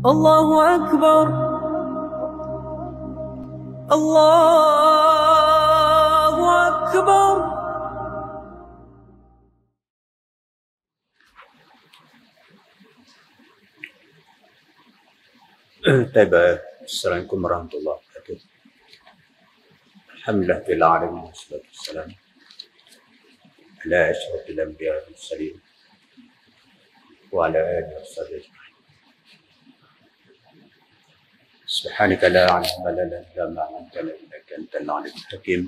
الله أكبر الله أكبر. طيب، السلام عليكم ورحمة الله وبركاته. الحمد لله رب العالمين والصلاة والسلام على أشرف الأنبياء والمرسلين وعلى آله وصحبه أجمعين. سبحانك لا علم لنا إلا ما علمتنا إنك أنت العليم الحكيم.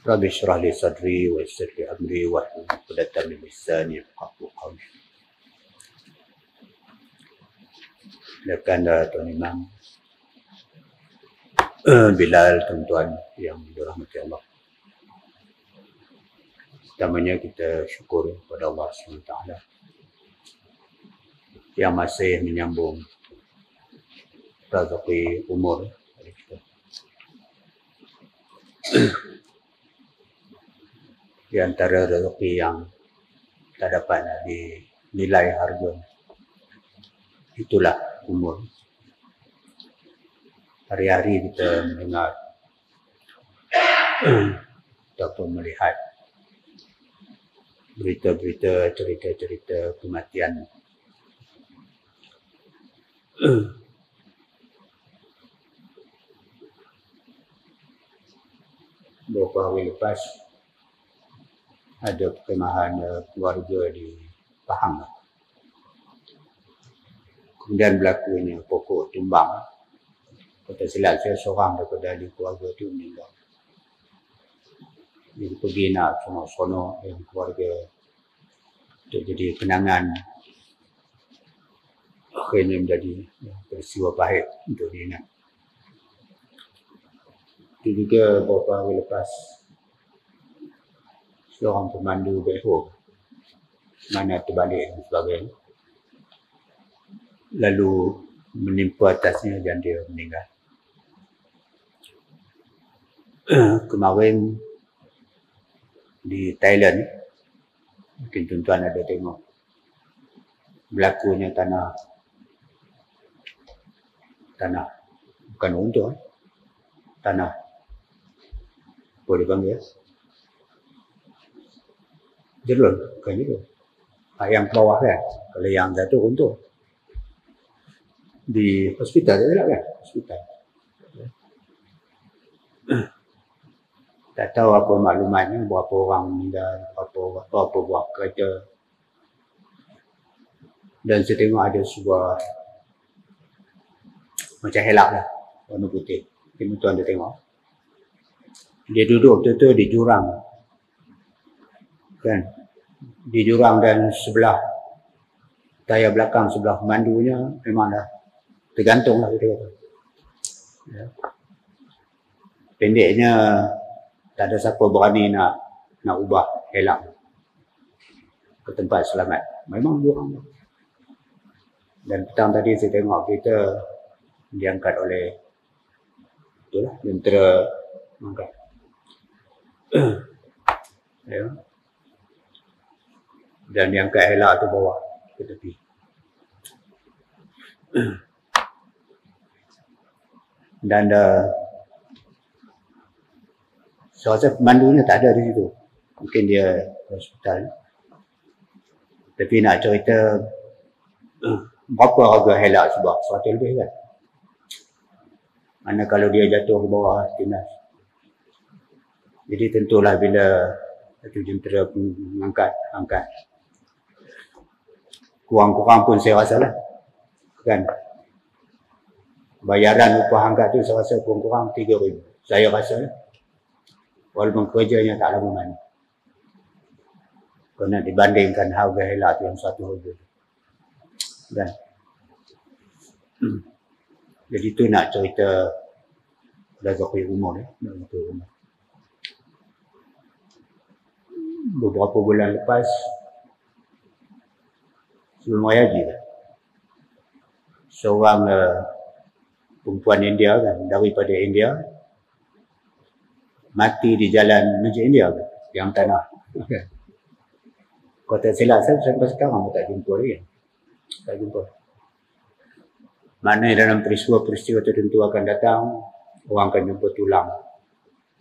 رب اشرح لي صدري ويسر لي أمري واحلل عقدة من لساني يفقهوا قولي. Silakan Tuan Imam, Bilal, tuan-tuan yang dirahmati Allah. Pertamanya kita syukur kepada Allah SWT yang masih menyambung rezeki umur dari kita. Di antara rezeki yang tak dapat dinilai harga, itulah umur. Hari-hari kita mendengar ataupun melihat berita-berita, cerita-cerita kematian. Beberapa hari lepas ada perkemahan keluarga di Pahang. Kemudian berlakunya pokok tumbang. Kata silap saya, seorang daripada ahli keluarga itu meninggal. Dia pergi nak sonok-sonok dengan keluarga untuk jadi kenangan. Akhirnya menjadi peristiwa pahit untuk diingat. Itu juga beberapa hari lepas, seorang pemandu backhoe mana terbalik dan sebagainya, lalu menimpa atasnya dan dia meninggal. Kemarin di Thailand, mungkin tuan-tuan ada tengok, berlakunya tanah bukan runtuh, tanah apa dipanggil, jerun, bukan jerun, yang bawah kan, kalau yang jatuh runtuh. Di hospital, tak kan? Hospital. Tak tahu apa maklumatnya, berapa orang meninggal, berapa buah kereta. Dan saya tengok ada sebuah macam helak lah, warna putih. Mungkin tuan ada tengok. Dia duduk betul-betul di jurang. Kan? Di jurang dan sebelah tayar belakang, sebelah pemandunya memang dah tergantung lah kita kata. Ya. Pendeknya tak ada siapa berani nak ubah helak ke tempat selamat. Memang jurang. Dan petang tadi saya tengok berita diangkat oleh itulah jentera angkat. Ya. Dan diangkat helak tu bawah ke tepi. Dan saya rasa pemandunya tak ada di situ. Mungkin dia hospital. Tapi nak cerita berapa harga helak sebab 100 lebih kan. Mana kalau dia jatuh ke bawah tindas. Jadi tentulah bila satu jentera mengangkat, kurang-kurang pun saya rasa lah. Kan. Bayaran upah angkat tu saya rasa kurang-kurang 3,000. Saya rasa lah. Walaupun kerjanya tak lama mana. Kalau nak dibandingkan harga helak tu yang RM100. Dan jadi tu nak cerita rezeki umur ya. Beberapa bulan lepas sebelum Raya Haji lah, seorang perempuan India kan, daripada India, mati di jalan Masjid India yang tanah. Kalau tak silap saya sampai sekarang tak jumpa lagi. Tak jumpa. Maknanya dalam peristiwa-peristiwa tertentu akan datang, orang akan jumpa tulang.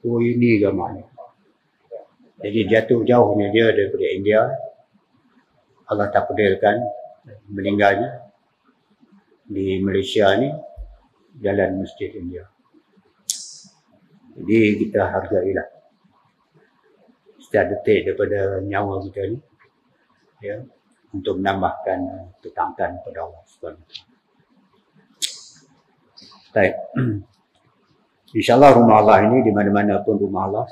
Oh, ini gamanya. Jadi jatuh jauhnya dia daripada India. Allah takdirkan meninggalnya di Malaysia ni, jalan Masjid India. Jadi kita hargailah setiap detik daripada nyawa kita ni, ya, untuk menambahkan ketaatan kepada Allah SWT. Baik. InsyaAllah rumah Allah ini, di mana-mana pun rumah Allah,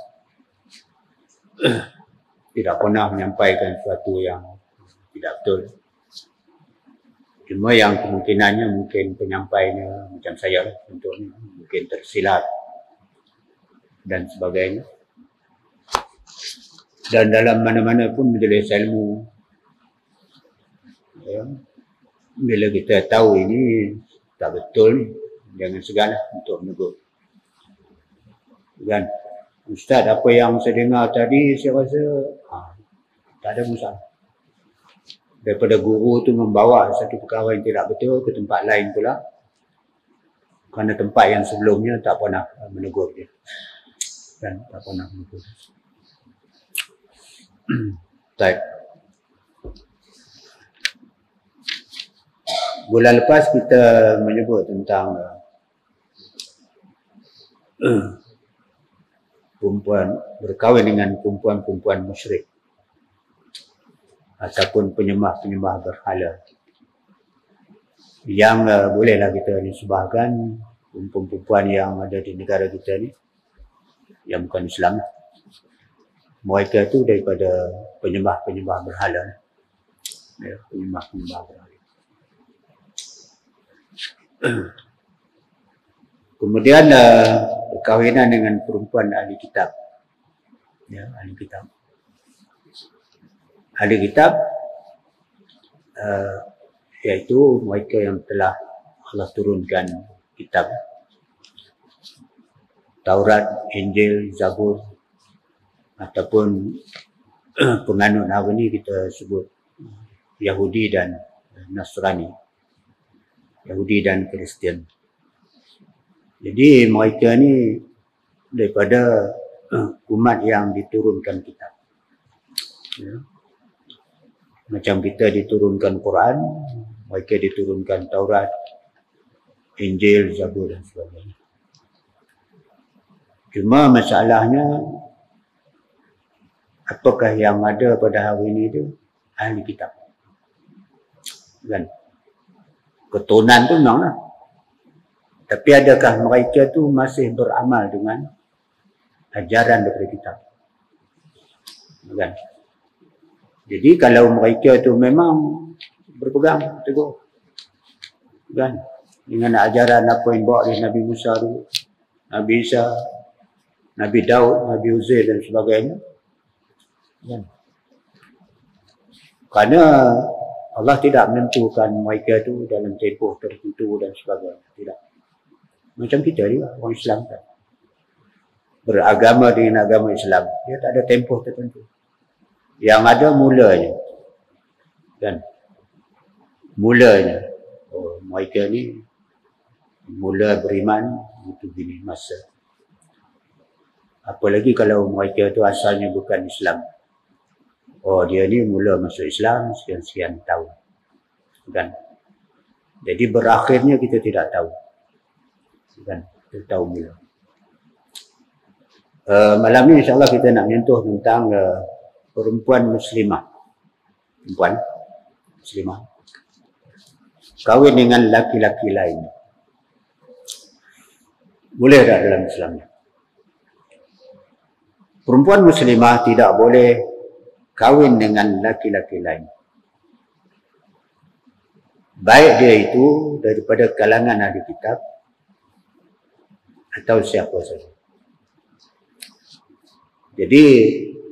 tidak pernah menyampaikan sesuatu yang tidak betul. Cuma yang kemungkinannya mungkin penyampainya macam saya lah, contohnya mungkin tersilap dan sebagainya. Dan dalam mana-mana pun majlis ilmu, ya, bila kita tahu ini tak betul, jangan segan untuk menegur. Kan? Ustaz, apa yang saya dengar tadi, saya rasa tak ada masalah. Daripada guru tu membawa satu perkara yang tidak betul ke tempat lain pula, kerana tempat yang sebelumnya tak pernah menegur dia. Dan tak pernah menegur dia. Baik. Bulan lepas kita menyebut tentang perempuan berkahwin dengan perempuan-perempuan musyrik ataupun penyembah-penyembah berhala, yang bolehlah kita nisbahkan perempuan-perempuan yang ada di negara kita ni, yang bukan Islam. Mereka tu daripada penyembah-penyembah berhala, ya, penyembah-penyembah berhala. Kemudian perkahwinan dengan perempuan ahli kitab, ya, ahli kitab. Ahli kitab iaitu mereka yang telah Allah turunkan kitab, Taurat, Injil, Zabur, ataupun penganut hari ni kita sebut Yahudi dan Nasrani, Yahudi dan Kristian. Jadi mereka ni daripada umat yang diturunkan kitab, ya. Macam kita diturunkan Quran, mereka diturunkan Taurat, Injil, Zabur dan sebagainya. Cuma masalahnya, apakah yang ada pada hari ini tu ahli kitab, kan? Keturunan tu memanglah. Tapi adakah mereka tu masih beramal dengan ajaran daripada kitab, kan? Jadi kalau mereka tu memang berpegang teguh, kan, dengan ajaran apa yang bawa oleh Nabi Musa dulu, Nabi Isa, Nabi Daud, Nabi Uzair dan sebagainya, kan? Kerana Allah tidak menentukan mereka tu dalam tempoh tertentu dan sebagainya, tidak. Macam kita juga, orang Islam kan, beragama dengan agama Islam, dia tak ada tempoh tertentu. Yang ada mulanya, kan? Mulanya, oh, mereka ni mula beriman itu gini masa. Apalagi kalau mereka tu asalnya bukan Islam. Oh, dia ni mula masuk Islam sekian-sekian tahun, kan? Jadi berakhirnya kita tidak tahu, kan? Kita tahu mula. Malam ni insyaAllah kita nak menyentuh tentang perempuan muslimah. Perempuan muslimah kahwin dengan laki-laki lain. Boleh tak dalam Islam? Perempuan muslimah tidak boleh kahwin dengan laki-laki lain, baik dia itu daripada kalangan ahli kitab atau siapa saja. Jadi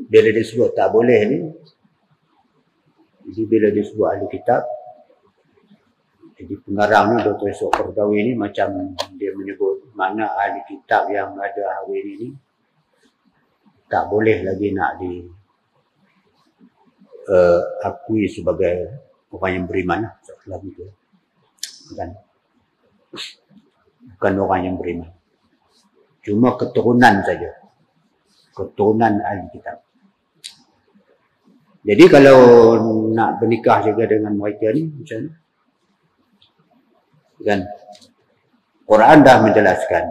bila disebut tak boleh ni, jadi bila disebut ahli kitab, jadi pengarang ni Dr. Esok Qaradawi ni macam dia menyebut mana ahli kitab yang ada hari ini tak boleh lagi nak akui sebagai orang yang beriman lah, setelah itu, kan? Bukan orang yang beriman. Cuma keturunan saja. Keturunan ahli kitab. Jadi kalau nak bernikah juga dengan mereka ni, macam mana? Kan? Quran dah menjelaskan.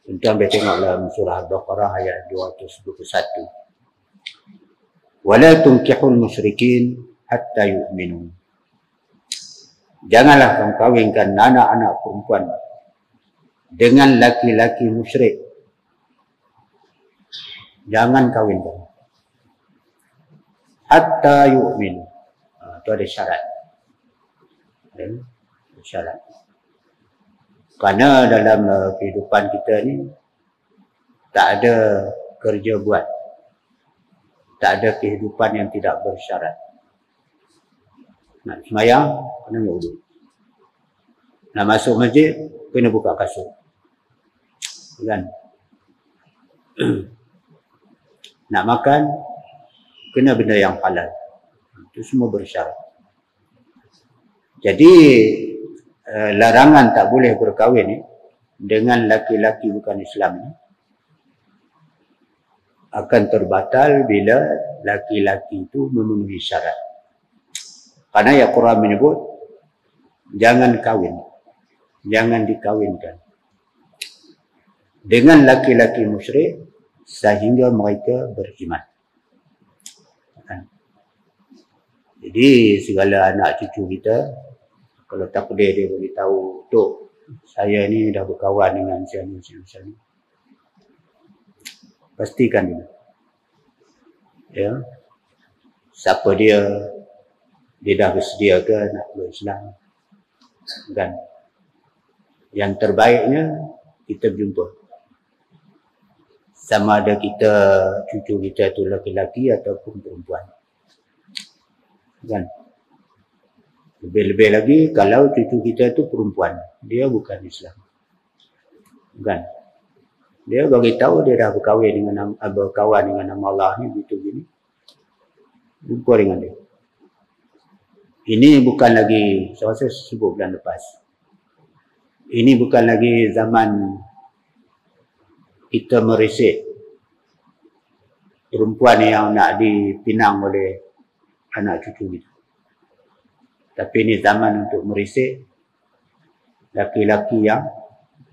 Tentang dia tengok dalam surah Al-Baqarah ayat 221. وَلَا تُنْكِحُوا الْمُشْرِكِينَ حَتَّى يُؤْمِنُوا. Janganlah kamu kawinkan anak-anak perempuan dengan laki-laki musyrik. Jangan kawinkan. Hatta yu'min. Itu ada syarat. Syarat. Kerana dalam kehidupan kita ni tak ada kerja buat. Tak ada kehidupan yang tidak bersyarat. Nak semayang, kena ambil wuduk. Nak masuk masjid, kena buka kasut. Kan? Nak makan, kena benda yang halal. Itu semua bersyarat. Jadi, larangan tak boleh berkahwin ni dengan laki-laki bukan Islam ni akan terbatal bila laki-laki itu memenuhi syarat. Karena ya Quran menyebut jangan kahwin, jangan dikahwinkan dengan laki-laki musyrik sehingga mereka beriman. Jadi segala anak cucu kita, kalau takdir dia beritahu, Tok, saya ni dah berkawan dengan siapa, pastikan dia. Ya. Siapa dia dah bersedia ke nak berislam. Kan? Yang terbaiknya kita berjumpa. Sama ada kita, cucu kita tu lelaki ataupun perempuan. Kan? Lebih-lebih lagi kalau cucu kita tu perempuan, dia bukan Islam. Kan? Dia bagi tahu dia dah berkawan dengan nama Allah ni begitu gini. Jumpa dengan dia. Ini bukan lagi, saya rasa sebut bulan lepas. Ini bukan lagi zaman kita merisik perempuan yang nak dipinang oleh anak cucu kita. Tapi ini zaman untuk merisik laki-laki yang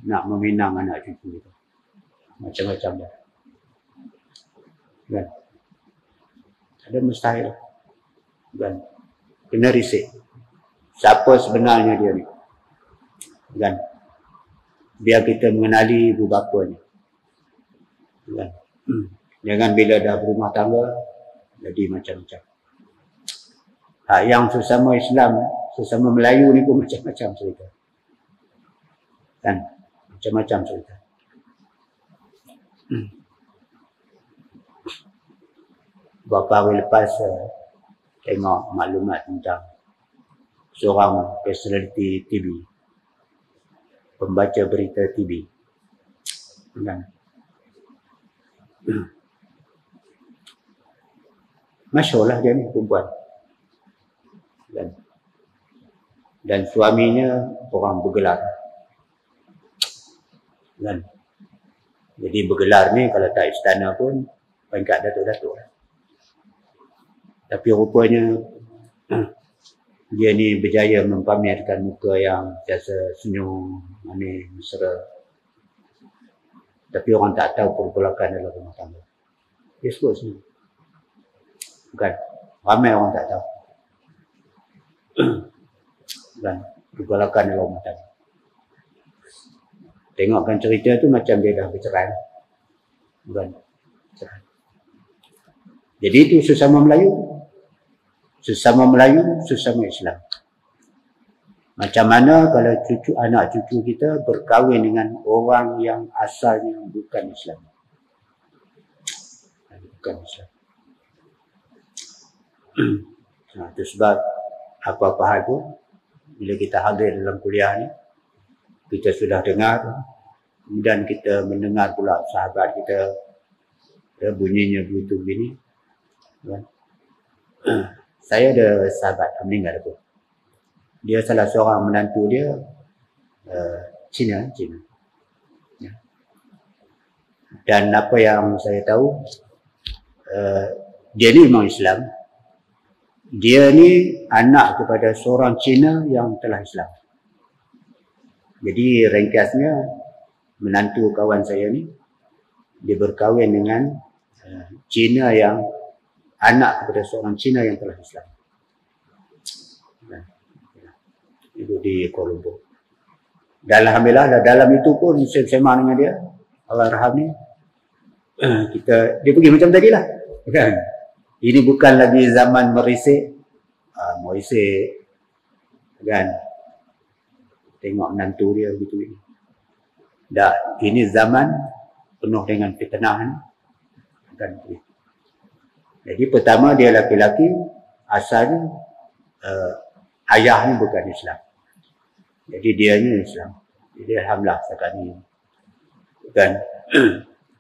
nak meminang anak cucu kita. Macam-macam dah. Kan? Ada mustahil. Kan? Kena risik. Siapa sebenarnya dia ni? Kan? Biar kita mengenali ibu bapa ni. Kan? Jangan bila dah berumah tangga, jadi macam-macam. Yang sesama Islam, sesama Melayu ni pun macam-macam cerita. Kan? Macam-macam cerita. Beberapa hari lepas tengok maklumat tentang seorang personality TV, pembaca berita TV. Kan? Masyhur lah dia ni perempuan. Dan suaminya orang bergelar. Kan? Jadi bergelar ni kalau tak istana pun peringkat datuk-datuk. Tapi rupanya dia ni berjaya mempamerkan muka yang biasa senyum, manis, mesra. Tapi orang tak tahu pergolakan dalam rumah tangga. Dia sebut senyum. Bukan. Ramai orang tak tahu. Bukan. Pergolakan dalam rumah tangga. Tengokkan cerita tu macam dia dah bercerai. Bukan. Cerai. Jadi itu sesama Melayu. Sesama Melayu, sesama Islam. Macam mana kalau anak cucu kita berkahwin dengan orang yang asalnya bukan Islam. Bukan Islam. Nah, itu sebab apa-apa hal tu, bila kita hadir dalam kuliah ni, kita sudah dengar, kemudian kita mendengar pula sahabat kita, bunyinya begitu begini. Saya ada sahabat meninggal tu. Dia salah seorang menantu dia Cina. Ya. Dan apa yang saya tahu, dia ni memang Islam. Dia ni anak kepada seorang Cina yang telah Islam. Jadi ringkasnya, menantu kawan saya ni, dia berkahwin dengan Cina yang anak kepada seorang Cina yang telah Islam. Itu di Kuala Lumpur. Dan alhamdulillah dalam itu pun saya bersama dengan dia, Allahyarham ni, dia pergi macam tadilah, kan? Ini bukan lagi zaman merisik, kan? Tengok menantu dia gitu. Dah, ini zaman penuh dengan fitnah ni. Kan? Jadi pertama dia laki-laki, asalnya ayahnya bukan Islam. Jadi dia ni Islam. Jadi alhamdulillah sekarang ni. Kan?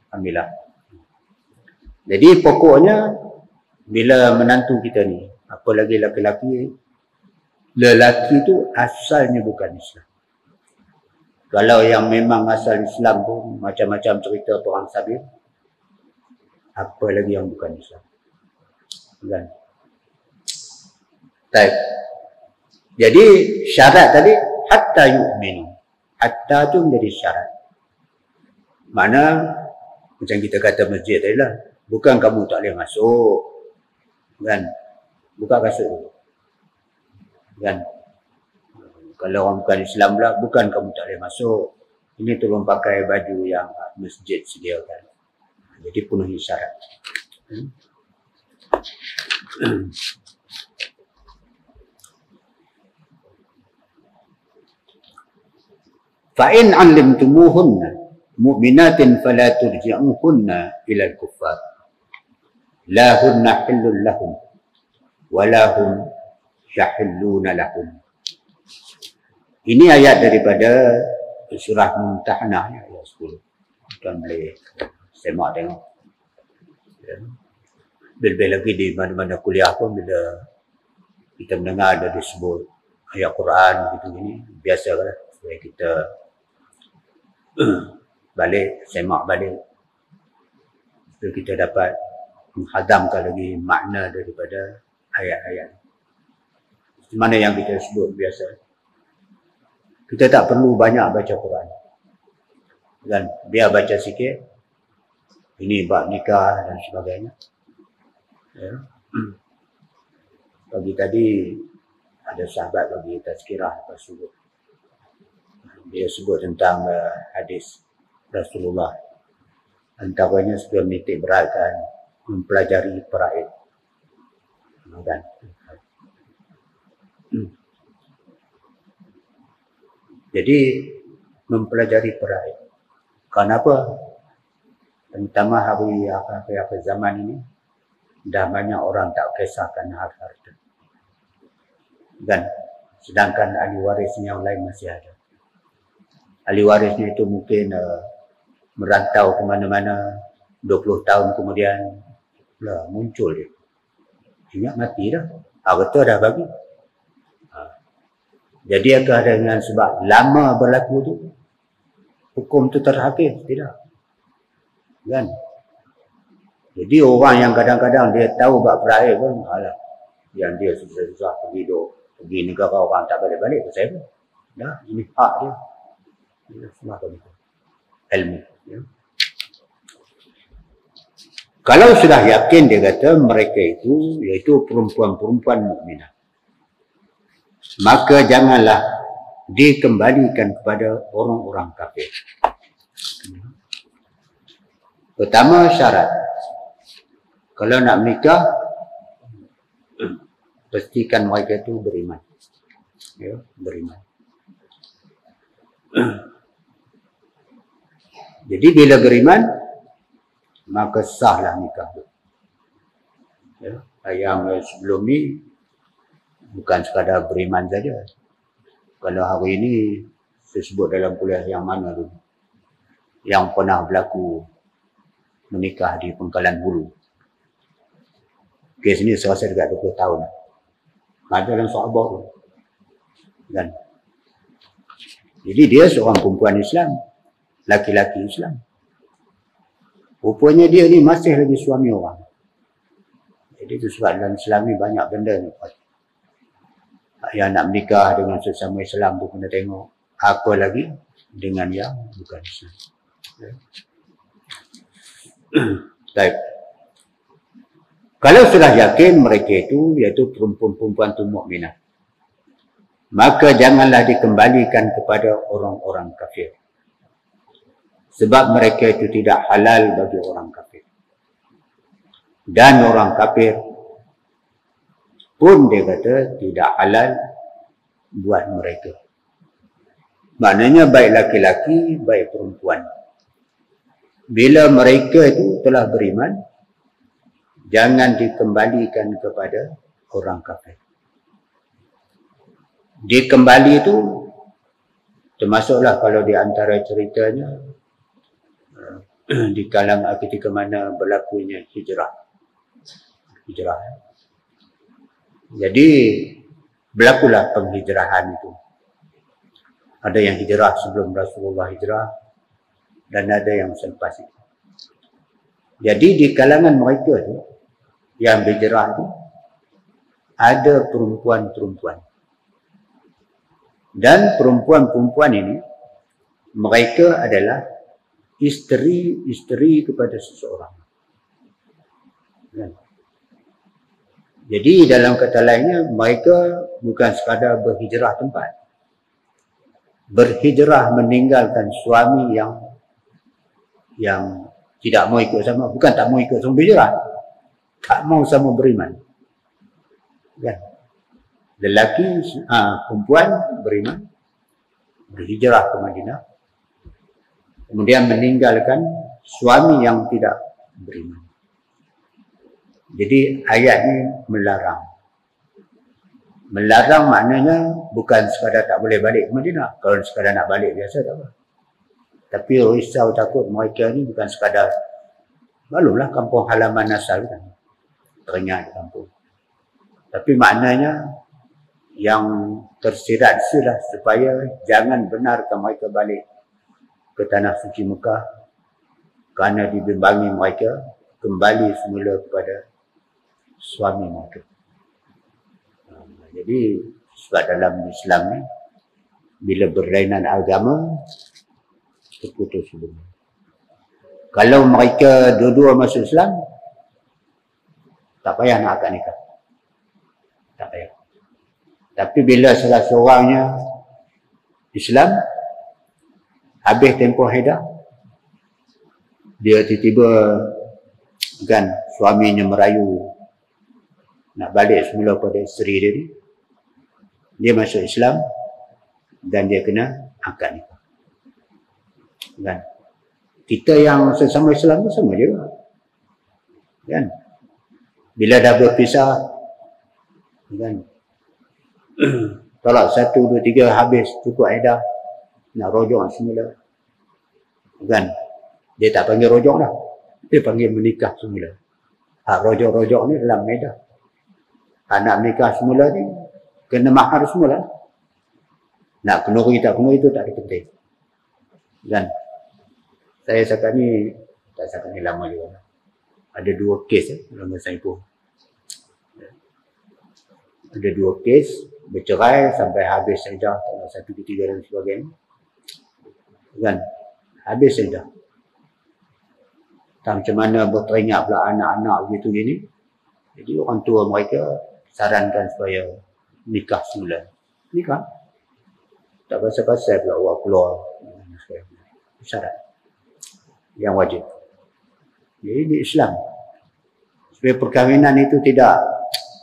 Alhamdulillah. Jadi pokoknya bila menantu kita ni, apalagi lelaki tu asalnya bukan Islam. Kalau yang memang asal Islam pun macam-macam cerita orang sabir, apa lagi yang bukan Islam. Kan? Baik. Jadi syarat tadi hatta yu'minu. Hatta tu menjadi syarat. Mana macam kita kata masjid tadi lah, bukan kamu tak boleh masuk, kan? Buka kasut dulu, kan? Kalau orang bukan Islam pula, bukan kamu tak boleh masuk, ini tolong pakai baju yang masjid sediakan. Jadi penuhi syarat. Fa'in 'allamtumuhunna mu'minatin fala turji'uhunna ila al-kuffar la hunna hillun lahum wa la hum yahilluna lahum. Ini ayat daripada surah Mumtahanah, ayat 10. Tuan boleh semak tengok. Lebih lagi di mana-mana kuliah pun bila kita mendengar ada disebut ayat Quran gitu ini, biasa lah supaya kita balik, semak balik, supaya kita dapat menghadamkan lagi makna daripada ayat-ayat. Mana yang kita sebut biasa. Kita tak perlu banyak baca Quran. Dan biar baca sikit. Ini bab nikah dan sebagainya. Ya. Pagi tadi ada sahabat bagi tazkirah lepas subuh. Dia sebut tentang hadis Rasulullah. Antaranya sebelum nitik beratkan mempelajari faraid. Kan? Jadi mempelajari faraid. Kenapa? Terutama hari apa zaman ini dah banyak orang tak kisahkan harta. Dan sedangkan ahli warisnya yang lain masih ada. Ahli warisnya itu mungkin merantau ke mana-mana 20 tahun kemudian lah muncul dia. Ingat mati dah. Harta dah bagi. Jadi adakah dengan sebab lama berlaku tu hukum tu terhakif? Tidak. Kan? Jadi orang yang kadang-kadang dia tahu bab faraid pun, alah, yang dia susah-susah pergi negara orang tak balik-balik, pasal apa? Dah, ini hak dia. Dia semua begitu. Ilmu. Ya. Kalau sudah yakin dia kata mereka itu, iaitu perempuan-perempuan mukminah, maka janganlah dikembalikan kepada orang-orang kafir. Pertama syarat, kalau nak menikah, pastikan mereka itu beriman. Ya, beriman. Jadi bila beriman, maka sahlah nikah. Ya, yang sebelum ni bukan sekadar beriman saja. Kalau hari ini saya sebut dalam kuliah yang mana dulu, yang pernah berlaku menikah di Pangkalan Hulu. Kes ni saya rasa dekat 20 tahun. Ada dalam sahabat tu. Kan? Jadi dia seorang perempuan Islam, laki-laki Islam. Rupanya dia ni masih lagi suami orang. Jadi itu sebab dalam Islam ni banyak benda ni. Yang nak menikah dengan sesama Islam tu kena tengok. Apa lagi dengan yang bukan Islam. Baik. Kalau sudah yakin mereka itu, iaitu perempuan-perempuan itu mukminah, maka janganlah dikembalikan kepada orang-orang kafir. Sebab mereka itu tidak halal bagi orang kafir. Dan orang kafir pun dia kata tidak halal buat mereka. Maknanya baik laki-laki, baik perempuan. Bila mereka itu telah beriman, jangan dikembalikan kepada orang kafir. Dikembali itu termasuklah kalau di antara ceritanya di kalangan ketika mana berlakunya hijrah. Jadi berlakulah penghijrahan itu. Ada yang hijrah sebelum Rasulullah hijrah dan ada yang selepas itu. Jadi di kalangan mereka itu yang hijrah itu ada perempuan-perempuan. Dan perempuan-perempuan ini mereka adalah isteri-isteri kepada seseorang. Jadi dalam kata lainnya mereka bukan sekadar berhijrah tempat. Berhijrah meninggalkan suami yang tidak mau ikut sama, bukan tak mau ikut sama berhijrah, tak mau sama beriman. Kan? Lelaki, perempuan beriman, berhijrah ke Madinah, kemudian meninggalkan suami yang tidak beriman. Jadi ayat ini melarang. Melarang maknanya bukan sekadar tak boleh balik ke Madinah. Kalau sekadar nak balik biasa tak apa. Tapi risau takut mereka ni bukan sekadar, maklumlah kampung halaman asal kan, teringat di kampung. Tapi maknanya yang tersirat silah supaya jangan benarkan mereka balik ke tanah suci Mekah kerana dibimbangi mereka kembali semula kepada suami mereka. Jadi sebab dalam Islam ni bila berlainan agama terputus hubungan. Kalau mereka dua-dua masuk Islam, tak payah nak akad nikah. Tak payah. Tapi bila salah seorangnya Islam, habis tempoh hadah, dia tiba-tiba kan suaminya merayu nak balik semula pada isteri dia ni, dia masuk Islam dan dia kena akad nikah. Kan? Kita yang sesama Islam tu sama juga. Kan? Bila dah berpisah, kan? Talak 1, 2, 3 habis cukup iddah, nak rojok semula. Kan? Dia tak panggil rojok dah. Dia panggil menikah semula. Hak rojok-rojok ni dalam iddah. Nak menikah semula ni kena mahar semula. Nak kenuri tak kenuri itu tak ada penting. Dan saya sekarang ni, tak sekarang ni lama juga. Ada 2 kes dalam masa itu. Ada 2 kes bercerai sampai habis iddah, 1 ke 3 dan sebagainya. Kan? Habis iddah. Tak macam mana berteringat pula anak-anak begitu gini. Jadi orang tua mereka sarankan supaya nikah semula. Nikah. Tak pasal-pasal pula orang keluar. Syarat yang wajib. Jadi di Islam, supaya perkahwinan itu tidak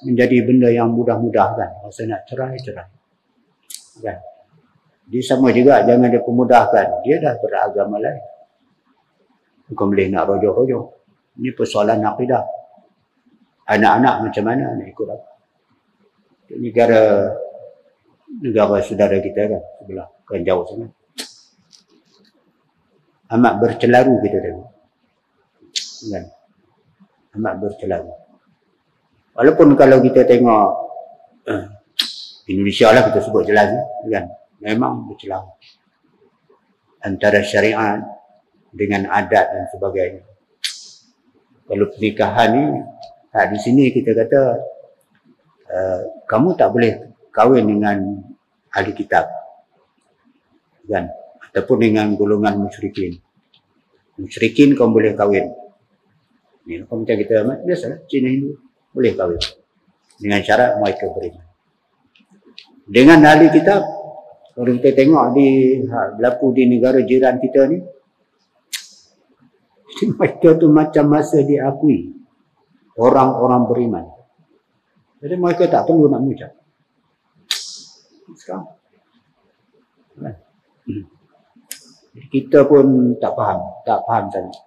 menjadi benda yang mudah-mudah kan. Masa nak cerai. Kan? Jadi sama juga jangan dia pemudahkan. Dia dah beragama lain. Bukan boleh nak rojok-rojok. Ini persoalan akidah. Anak-anak macam mana nak ikut apa? Negara saudara kita kan, sebelah, kan jauh sangat. Amat bercelaru kita tengok. Kan? Amat bercelaru. Walaupun kalau kita tengok Indonesia lah kita sebut jelas kan, memang bercelaru. antara syariat dengan adat dan sebagainya. Kalau pernikahan ni, di sini kita kata kamu tak boleh kahwin dengan ahli kitab, kan? Ataupun dengan golongan musyrikin. Musyrikin kamu boleh kahwin. Ni macam kita biasa Cina Hindu boleh kahwin dengan syarat mereka beriman. Dengan ahli kitab, kalau kita tengok berlaku di negara jiran kita ni, mereka tu macam masa diakui orang-orang beriman. Jadi mereka tak perlu nak mengucap. Sekarang kita pun tak faham sangat.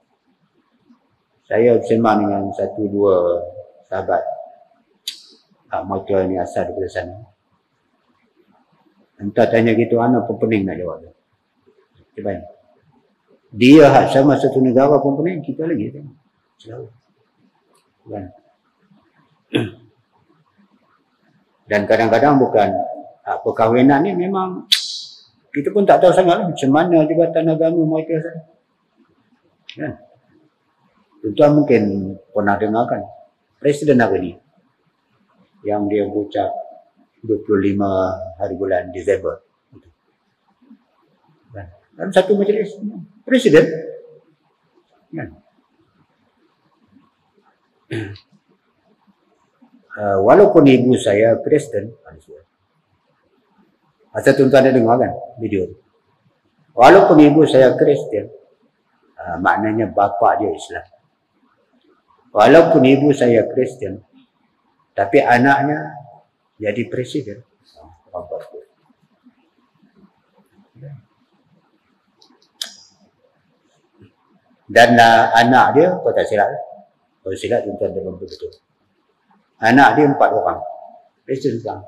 Saya bersembang dengan 1-2 sahabat, mereka ni asal daripada sana. Entah tanya gitu, anak pun pening nak jawab. Cuba dia sama satu negara pun pening, kita lagi tengok. Kan? Dan kadang-kadang bukan perkahwinan ni memang kita pun tak tahu sangat macam mana jabatan agama mereka sana. Kan? Tuan mungkin pernah dengarkan Presiden hari ni yang dia berucap 25 hari bulan Disember. Kan? Dalam satu majlis Presiden. Kan? Walaupun ibu saya Kristen, asal tuan-tuan ada dengar kan video tu. Walaupun ibu saya Kristen, maknanya bapa dia Islam. Walaupun ibu saya Kristen, tapi anaknya jadi presiden. Dan anak dia, kau tak silap. Kalau silap tuan-tuan dalam betul. Anak dia 4 orang. Presiden sekarang.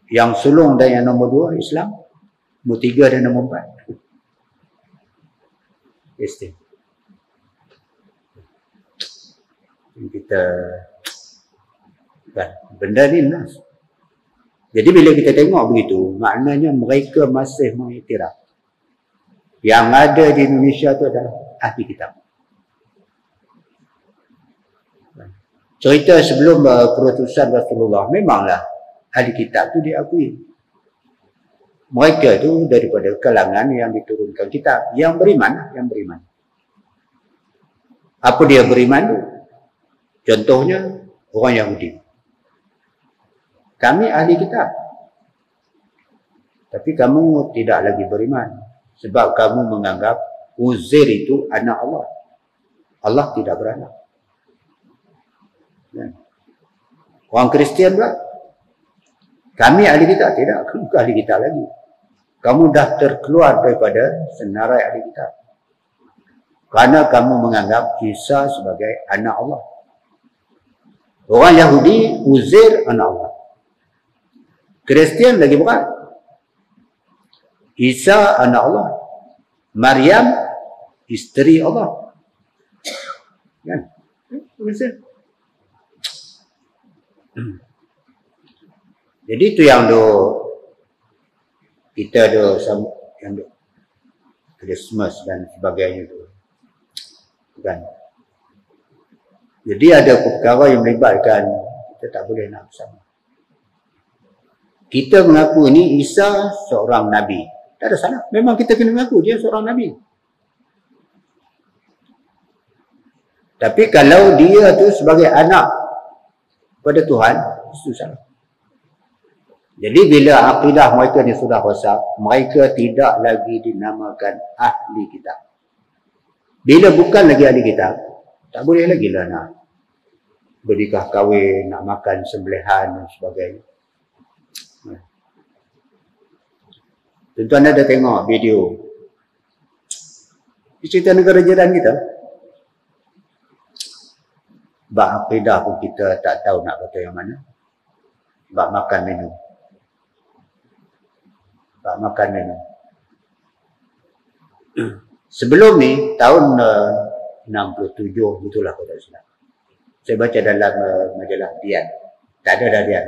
Yang sulung dan yang nombor 2 Islam, nombor 3 dan nombor 4 Kristen. Kita kan, benda ni nas. Jadi bila kita tengok begitu, maknanya mereka masih mengiktiraf yang ada di Indonesia tu adalah ahli kitab. Cerita sebelum perutusan Rasulullah, memanglah ahli kitab tu diakui. Mereka tu daripada kalangan yang diturunkan kitab, yang beriman, Apa dia beriman tu? Contohnya orang Yahudi. Kami ahli kitab, tapi kamu tidak lagi beriman sebab kamu menganggap Uzair itu anak Allah. Allah tidak beranak. Orang Kristian pula, kami ahli kitab. Tidak, kamu bukan ahli kitab lagi. Kamu dah terkeluar daripada senarai ahli kitab kerana kamu menganggap Isa sebagai anak Allah. Orang Yahudi, Uzair anak Allah. Kristian lagi bukan. Isa anak Allah. Maryam isteri Allah. Kan? Jadi itu yang kita yang Christmas dan sebagainya tu. Kan? Jadi ada perkara yang melibatkan kita tak boleh nak bersama. Kita mengaku ini Isa seorang Nabi. Tak ada salah. Memang kita kena mengaku dia seorang Nabi. Tapi kalau dia tu sebagai anak kepada Tuhan, itu salah. Jadi bila akidah mereka ni sudah rosak, mereka tidak lagi dinamakan ahli kitab. Bila bukan lagi ahli kitab, tak boleh lagi lah nak bernikah kahwin, nak makan sembelihan dan sebagainya. Tuan-tuan ada tengok video di cerita negara jiran kita. Bab akidah pun kita tak tahu nak kata yang mana. Bab makan minum. Bab makan minum. Sebelum ni tahun 67 itulah kalau tak silap. Saya baca dalam majalah Dian. Tak ada dah Dian.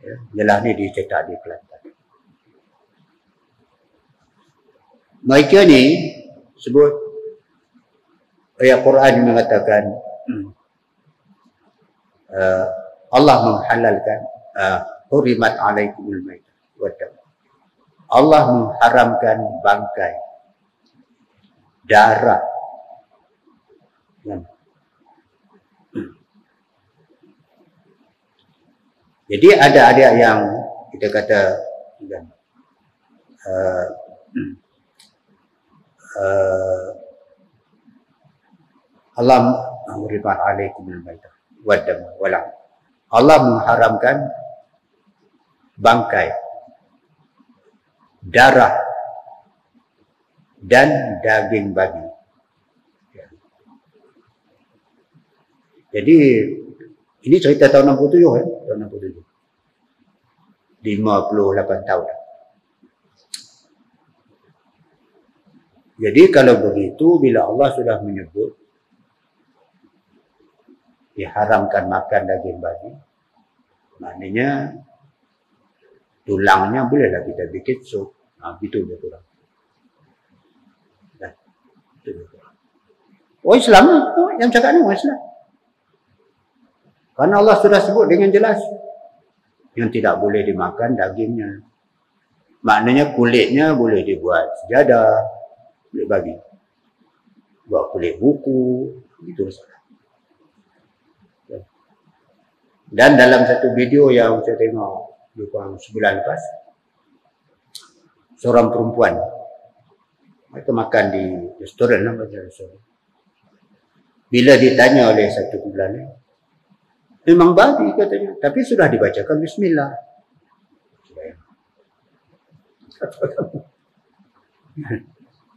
Ya, jelas ni dicetak di Kelantan. Mereka ni sebut ayat Quran mengatakan Allah menghalalkan hurimat alaikumul maitah wa dam. Allah mengharamkan bangkai, darah. Jadi ada yang kita kata Allah hurimat alaikumul maitah wa dam wala. Allah mengharamkan bangkai, darah dan daging babi. Jadi ini cerita tahun 67 kan? Tahun 67. 58 tahun. Jadi kalau begitu, bila Allah sudah menyebut diharamkan makan daging babi, maknanya tulangnya bolehlah kita bikin sup. Itu dia kurang. Oh Islam, yang cakap ni orang Islam. Karena Allah sudah sebut dengan jelas yang tidak boleh dimakan dagingnya. Maknanya kulitnya boleh dibuat sejadah, boleh bagi. Buat kulit buku, itu salah. Dan dalam satu video yang saya tengok kurang sebulan lepas, seorang perempuan mereka makan di restoran lah, bila ditanya oleh satu kumpulan, memang babi katanya, tapi sudah dibacakan bismillah.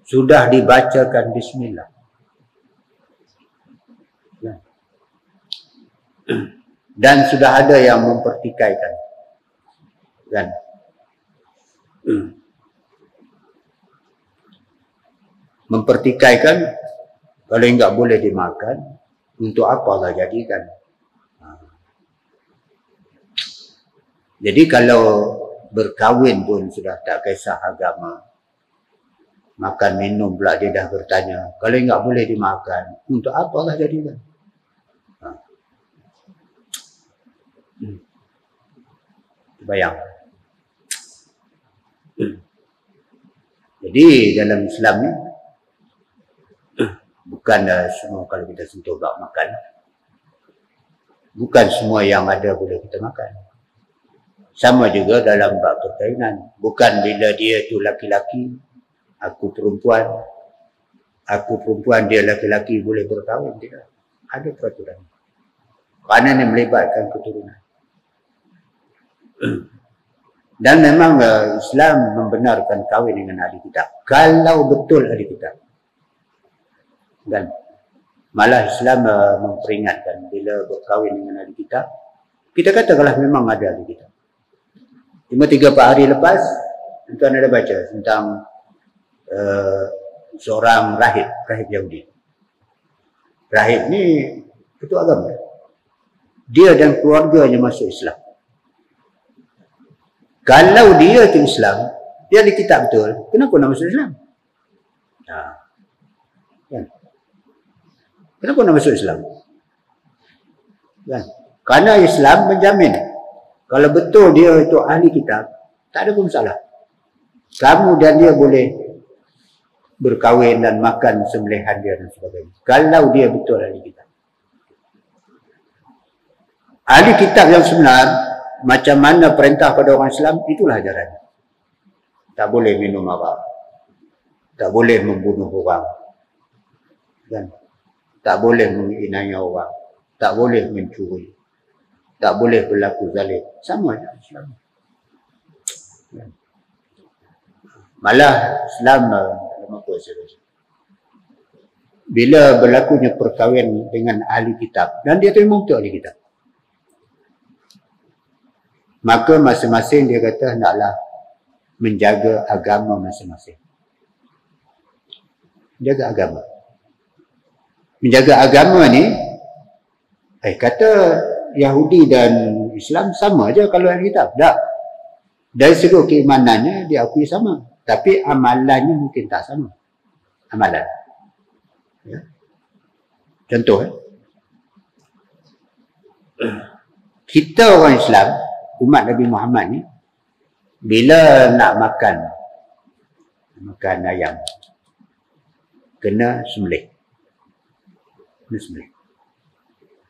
Sudah dibacakan bismillah. Dan sudah ada yang mempertikaikan. Kan? Mempertikaikan kalau enggak boleh dimakan, untuk apa Allah jadikan? Jadi kalau berkahwin pun sudah tak kisah agama. Makan minum pula dia dah bertanya, kalau enggak boleh dimakan, untuk apa Allah jadikan? Bayang. Jadi dalam Islam ni bukan semua kalau kita sentuh bab makan, bukan semua yang ada boleh kita makan. Sama juga dalam bab perkahwinan, bukan bila dia tu laki-laki, aku perempuan dia laki-laki boleh berkahwin, tidak. Ada peraturan. Kerana ini melibatkan keturunan. Dan memang Islam membenarkan kahwin dengan ahli kitab. Kalau betul ahli kitab. Dan malah Islam memperingatkan bila berkahwin dengan ahli kitab, kita katakanlah memang ada ahli kitab. Cuma 3-4 hari lepas, tuan ada baca tentang seorang rahib Yahudi. Rahib ni ketua agama. Dia dan keluarganya masuk Islam. Kalau dia itu Islam, dia di kitab betul, kenapa nak masuk Islam? Kan? Kenapa nak masuk Islam? Kan? Karena Islam menjamin, kalau betul dia itu ahli kitab, tak ada pun masalah. Kamu dan dia boleh berkahwin dan makan sembelihan dia dan sebagainya. Kalau dia betul ahli kitab. Ahli kitab yang sebenar, macam mana perintah pada orang Islam, itulah ajarannya. Tak boleh minum arak. Tak boleh membunuh orang. Kan? Tak boleh menginaya orang. Tak boleh mencuri. Tak boleh berlaku zalim. Sama saja Islam. Kan? Malah Islam, bila berlakunya perkahwinan dengan ahli kitab, dan dia tu memang betul ahli kitab, maka masing-masing dia kata hendaklah menjaga agama masing-masing. Menjaga agama. Menjaga agama ni, kata Yahudi dan Islam sama aja kalau ahli kitab. Tak. Dari segi keimanannya diakui sama. Tapi amalannya mungkin tak sama. Amalan. Ya. Contoh. Kita orang Islam, umat Nabi Muhammad ni, bila nak makan ayam, kena sembelih.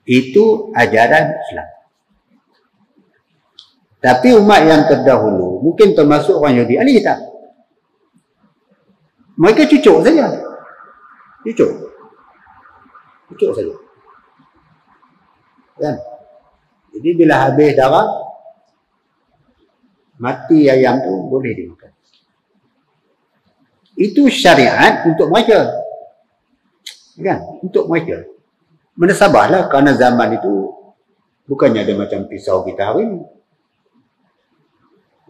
Itu ajaran Islam. Tapi umat yang terdahulu, mungkin termasuk orang Yahudi, ahli kitab, mereka cucuk saja. Cucuk saja. Kan? Jadi bila habis darah, mati ayam tu boleh dimakan. Itu syariat untuk mereka. Kan? Untuk mereka. Menasabahlah kerana zaman itu bukannya ada macam pisau kita hari ini.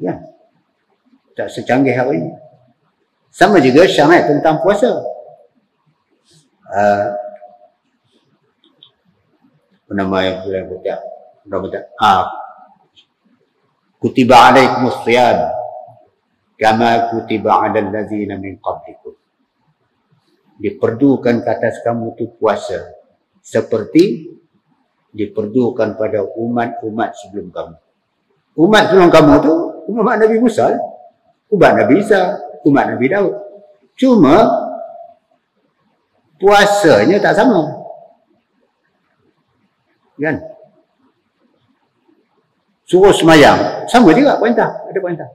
Kan? Tak secanggih hari ini. Sama juga syariat tentang puasa. Apa nama yang boleh buat? Kutiba alaikumus siyam kama kutiba alal ladzina min qablikum. Diperdukan ke atas kamu tu puasa seperti diperdukan pada umat-umat sebelum kamu. Umat sebelum kamu tu umat Nabi Musa, umat Nabi Isa, umat Nabi Daud. Cuma puasanya tak sama. Kan? Suruh semayang, sama juga perintah, ada perintah.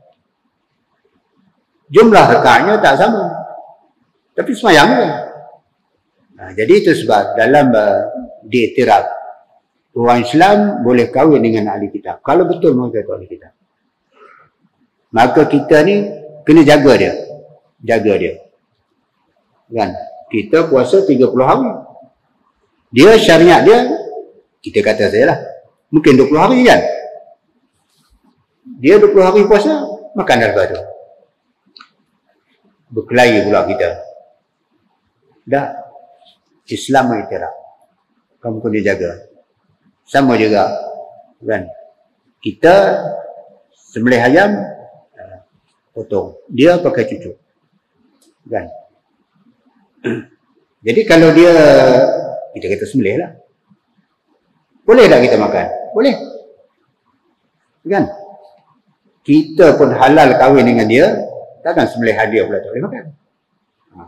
Jumlah rakaatnya tak sama. Tapi semayang kan. Jadi itu sebab dalam diiktiraf, orang Islam boleh kahwin dengan ahli kitab. Kalau betul mereka itu ahli kitab, maka kita ni kena jaga dia. Jaga dia. Kan? Kita puasa 30 hari. Dia syariat dia, kita kata sajalah, mungkin 20 hari kan. Dia 20 hari puasa, makan harga tu. Berkelahi pula kita. Dah, Islam mengiktiraf. Kamu kena jaga. Sama juga. Kan? Kita sembelih ayam, potong. Dia pakai cucuk. Kan? Jadi kalau dia, kita kata sembelih lah. Boleh tak kita makan? Boleh. Kan? Kita pun halal kahwin dengan dia, takkan sembelih hadiah pula tak boleh makan.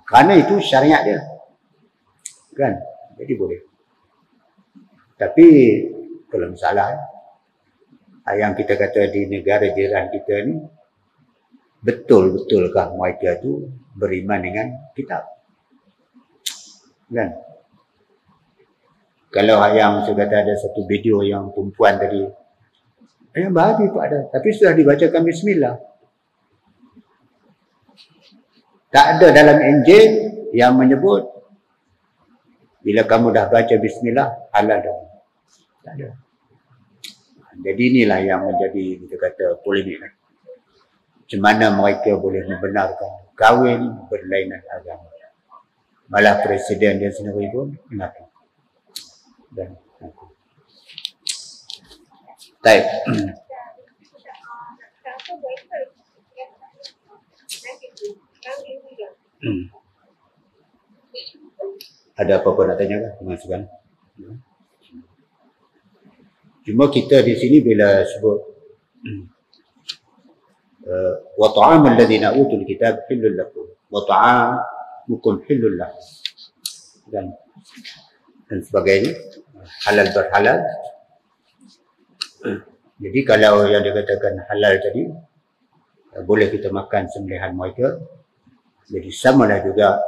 Kerana itu syariat dia. Kan? Jadi boleh. Tapi kalau masalah yang kita kata di negara jiran kita ni, betul-betulkah mereka tu beriman dengan kitab? Kan? Kalau yang saya kata ada satu video yang perempuan tadi, ayam babi pun ada, tapi sudah dibacakan bismillah. Tak ada dalam Injil yang menyebut bila kamu dah baca bismillah halal dah. Tak ada. Jadi inilah yang menjadi kita kata polemik. Macam mana mereka boleh membenarkan kahwin berlainan agama. Malah presiden dia sendiri pun mengaku. Dan mengaku. Baik. Ada apa-apa nak tanya kan? Masukan. Cuma kita di sini bila sebut wa ta'amul ladzina utul kitab hillul lakum wa ta'amukum hillul lahum dan sebagainya, halal berhalal. Jadi kalau yang dikatakan halal tadi, boleh kita makan sembelihan mereka, jadi samalah juga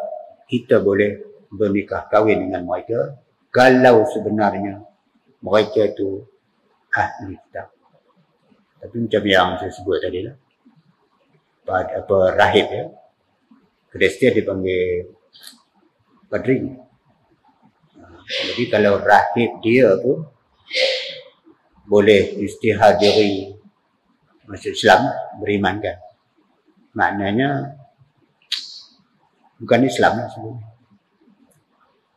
kita boleh bernikah kahwin dengan mereka kalau sebenarnya mereka itu ahli kitab. Tapi macam yang saya sebut tadi lah, apa rahib ya, Kristian dipanggil padri. Jadi kalau rahib dia pun boleh istihad diri masuk Islam, beriman kan, maknanya bukan Islam lah sebenarnya.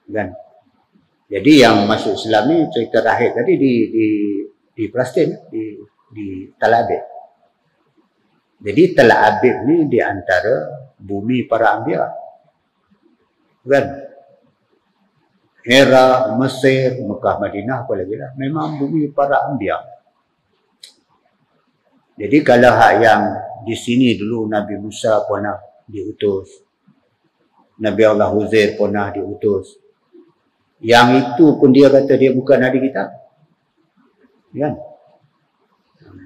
Kan? Jadi yang masuk Islam ni cerita rahib tadi di Palestin, di Tel Aviv. Jadi Tel Aviv ni di antara bumi para anbiya. Kan? Era Mesir, Mekah, Madinah, apa lagi lah. Memang bumi para anbiya. Jadi kalau hak yang di sini dulu Nabi Musa pernah diutus, Nabi Allah Uzair pernah diutus. Yang itu pun dia kata dia bukan ahli kitab. Kan?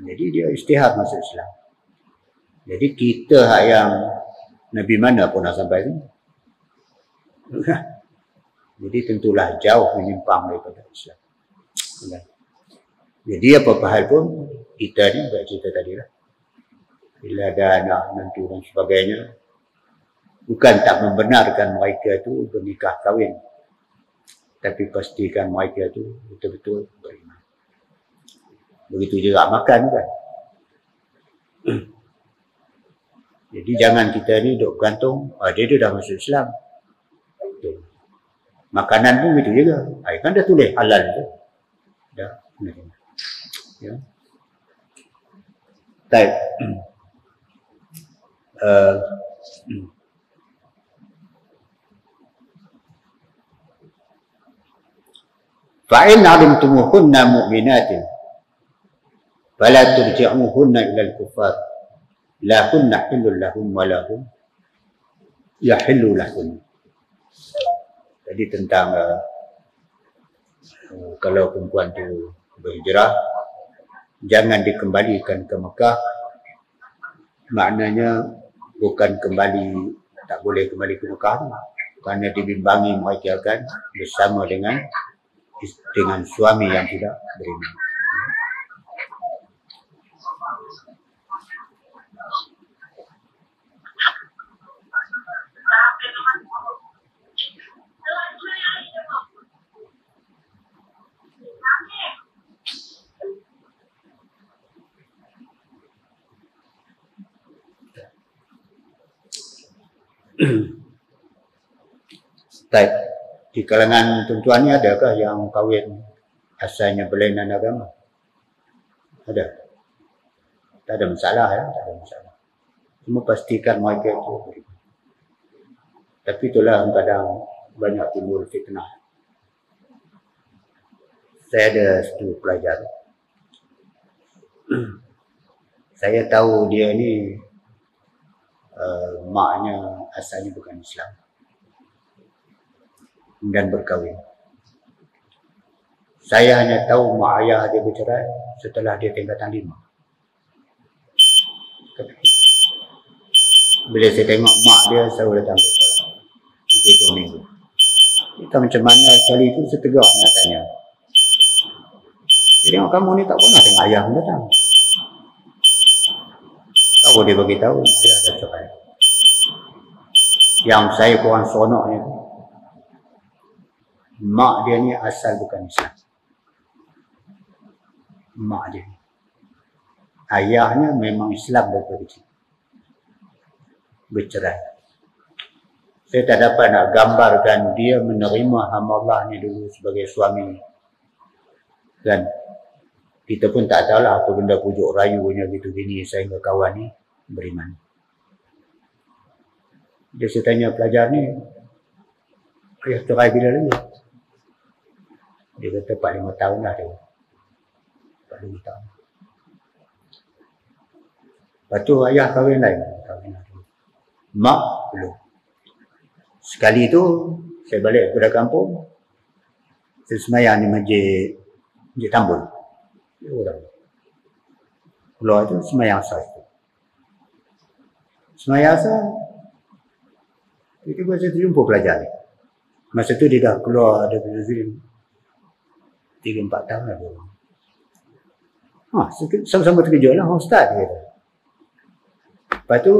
Jadi dia istihad masuk Islam. Jadi kita hak yang Nabi mana pun nak sampai ni. Jadi tentulah jauh menyimpang daripada Islam. Jadi apa-apa hal pun kita ni buat cerita tadi lah. Bila ada anak, menantu dan sebagainya, bukan tak membenarkan mereka tu bernikah kahwin. Tapi pastikan mereka tu betul-betul beriman. Begitu juga makan kan. Jadi jangan kita ni duk bergantung, dia dah masuk Islam. Makanan pun begitu juga. Kan dah tulis halal tu. Dah. Ya. Baik. Fa'in alimtumuhunna mu'minatin fala turji'uhunna ila al-kuffar la kunna hillul lahum wa lahum yahillu lahum. Jadi tentang kalau perempuan tu berhijrah, jangan dikembalikan ke Mekah. Maknanya bukan kembali, tak boleh kembali ke Mekah, kerana dibimbangi mereka akan bersama dengan suami yang tidak beriman. Baik, di kalangan tuan-tuan ni adakah yang kahwin asalnya berlainan agama? Ada? Tak ada masalah ya, tak ada masalah. Cuma pastikan mereka itu beriman. Tapi itulah kadang banyak timbul fitnah. Saya ada satu pelajar. Saya tahu dia ni maknya asalnya bukan Islam dan berkahwin. Saya hanya tahu mak ayah dia bercerai setelah dia tingkatan 5. Bila saya tengok mak dia selalu datang ke sekolah 3 minggu. Kita macam mana kali itu setegak nak tanya. Dia tengok kamu ni tak pernah tengok ayah pun datang. Tahu dia bagi tahu ayah dah cerai. Yang saya kurang seronoknya, mak dia ni asal bukan Islam. Mak dia. Ayahnya memang Islam daripada kecil. Bercerai. Saya tak dapat nak gambarkan dia menerima hamba Allah ni dulu sebagai suami. Dan kita pun tak tahulah apa benda pujuk rayunya gitu gini sehingga kawan ni beriman. Dia saya tanya pelajar ni, ayah cerai bila lagi? Dia kata 4-5 tahun dah dia. 4-5 tahun. Lepas tu ayah kahwin lain. Mak belum. Sekali tu saya balik kepada kampung. Saya semayang di masjid Tambun. Keluar tu semayang asal. Semayang asal. Tiba-tiba saya terjumpa pelajar ni. Masa tu dia dah keluar dari Zim 3-4 tahun dah. Sama-sama terkejut lah Ustaz dia. Lepas tu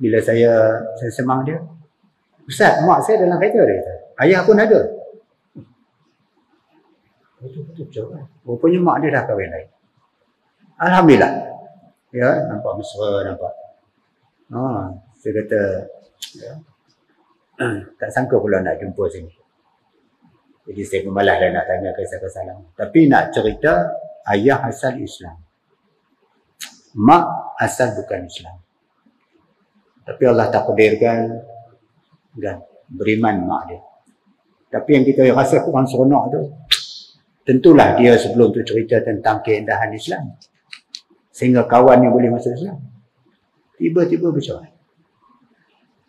bila saya semang dia, Ustaz, mak saya dalam kereta dia kata. Ayah pun ada. Betul-betul kan. Rupanya mak dia dah kahwin lain. Alhamdulillah. Ya, nampak mesra, nampak. Saya kata, ya, tak sangka pula nak jumpa sini. Jadi saya pemalas lah nak tanya kisah-kisah lama. Tapi nak cerita, ayah asal Islam, mak asal bukan Islam. Tapi Allah takdirkan kan beriman mak dia. Tapi yang kita rasa kurang seronok tu, tentulah dia sebelum tu cerita tentang keindahan Islam, sehingga kawannya boleh masuk Islam. Tiba-tiba bercerai.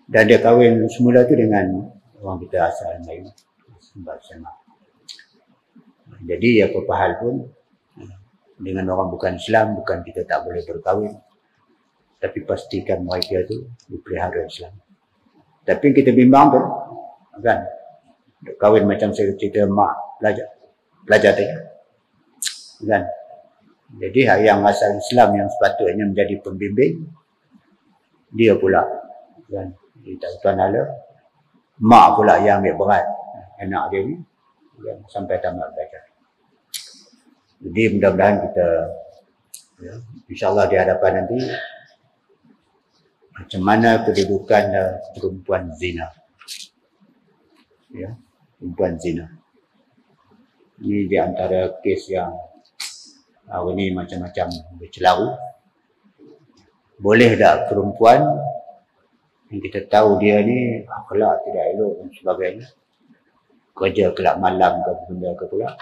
Dan dia kahwin semula tu dengan orang kita asal lain. Sebab sama. Jadi apa hal pun dengan orang bukan Islam, bukan kita tak boleh berkahwin, tapi pastikan mereka tu dipelihara Islam. Tapi kita bimbang pun kan, kahwin macam saya cerita mak pelajar tadi kan. Jadi yang asal Islam yang sepatutnya menjadi pembimbing, dia pula kan dia tak hala, mak pula yang ambil berat anak dia ni kan, sampai tamat belajar. Jadi mudah-mudahan kita ya, insyaAllah di hadapan nanti macam mana kedudukan perempuan zina. Ya, perempuan zina. Ini di antara kes yang ini macam-macam bercelaru. Boleh tak perempuan yang kita tahu dia ni akhlak tidak elok dan sebagainya, kerja kelab malam ke benda ke pula,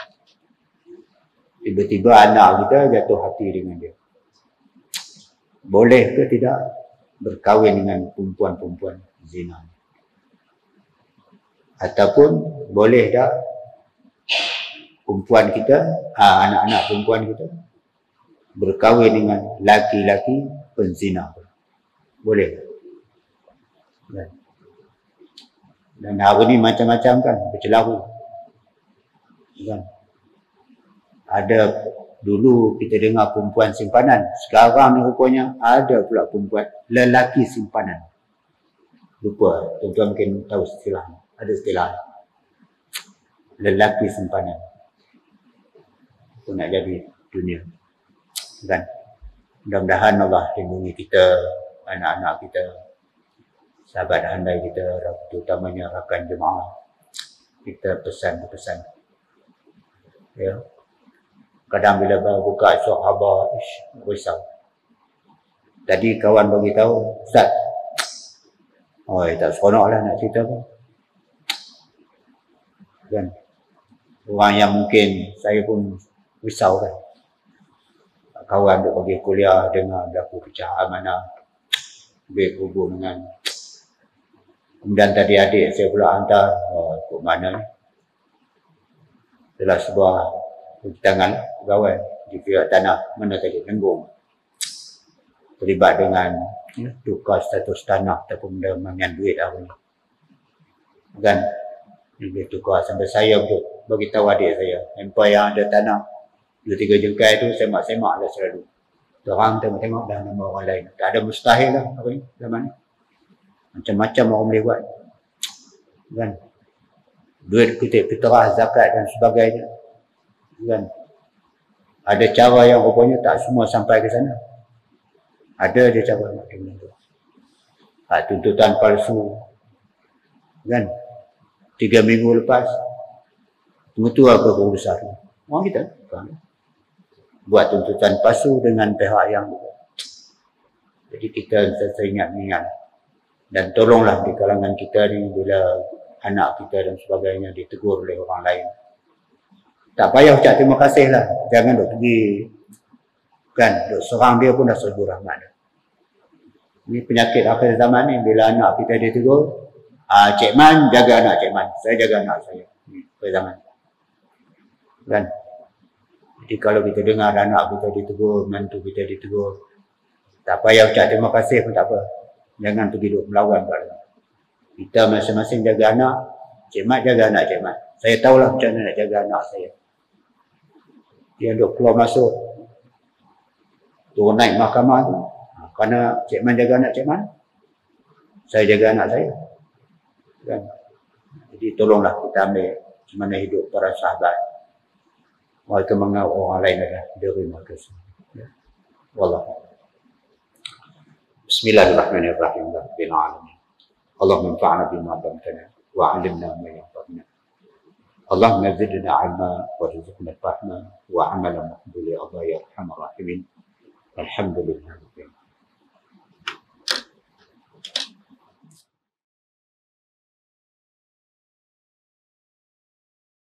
tiba-tiba anak kita jatuh hati dengan dia. Boleh ke tidak berkahwin dengan perempuan-perempuan zina? Ataupun boleh tak perempuan kita, anak-anak perempuan kita berkahwin dengan laki-laki penzina? Boleh. Dan hari ni macam-macam kan bercelaru kan. Ada dulu kita dengar perempuan simpanan, sekarang ni rupanya ada pula perempuan lelaki simpanan. Lupa, tuan-tuan mungkin tahu istilah, ada istilah lelaki simpanan. Itu nak jadi dunia kan. Mudah-mudahan Allah lindungi kita, anak-anak kita, sahabat handai kita, terutamanya rakan jemaah kita, pesan-pesan ya. Kadang bila buka surat khabar, risau. Tadi kawan bagi tahu, Ustaz, tak seronok lah nak cerita pun kan. Orang yang mungkin saya pun risau kan, kawan duk pergi kuliah dengar berlaku pecah amanah, berhubung dengan, kemudian tadi adik saya pula hantar, ikut mana ni, adalah sebuah tangan pegawai di pihak tanah mana tadi Tenggung, terlibat dengan tukar status tanah ataupun dengan duit hari ni kan. Dia tukar sampai saya bagi tahu adik saya, hampa yang ada tanah 2-3 jengkai tu semak-semak lah selalu. Terang tengok-tengok dah nama orang lain. Tak ada mustahil lah apa ni zaman ni. Macam-macam orang boleh buat kan. Duit kutip fitrah, zakat dan sebagainya kan. Ada cara yang rupanya tak semua sampai ke sana. Ada dia cara macam tu. Tuntutan palsu kan. 3 minggu lepas mengetua ke besar orang kita kan, buat tuntutan palsu dengan pihak yang, jadi kita ingat-ingat dan tolonglah di kalangan kita ni bila anak kita dan sebagainya ditegur oleh orang lain, tak payah ucap terima kasih lah, jangan duk pergi kan, duk serang dia pun dah serbu rahmat. Ini penyakit akhir zaman ni, bila anak kita ditegur, Cik Man jaga anak Cik Man, saya jaga anak saya. Akhir zaman kan. Jadi kalau kita dengar anak kita ditegur, menantu kita ditegur, tak payah ucap terima kasih pun tak apa, jangan pergi duk melawan pada. Kita masing-masing jaga anak, Cik Mat jaga anak Cik Mat. Saya tahulah macam mana nak jaga anak saya. Dia duk keluar masuk, turun naik mahkamah tu, kerana Cik Man jaga anak Cik Man, saya jaga anak saya kan. Jadi tolonglah kita ambil macam mana hidup para sahabat, mereka mengawal orang lain adalah terima kasih ya. Wallahu Bismillahirrahmanirrahim. Rabbil alamin. Allahumma anfa'na bima 'allamtana wa 'allimna ma yanfa'una. اللهم زدنا علما وارزقنا فهما وعملا مقبولا يا الله يا ارحم الراحمين. الحمد لله.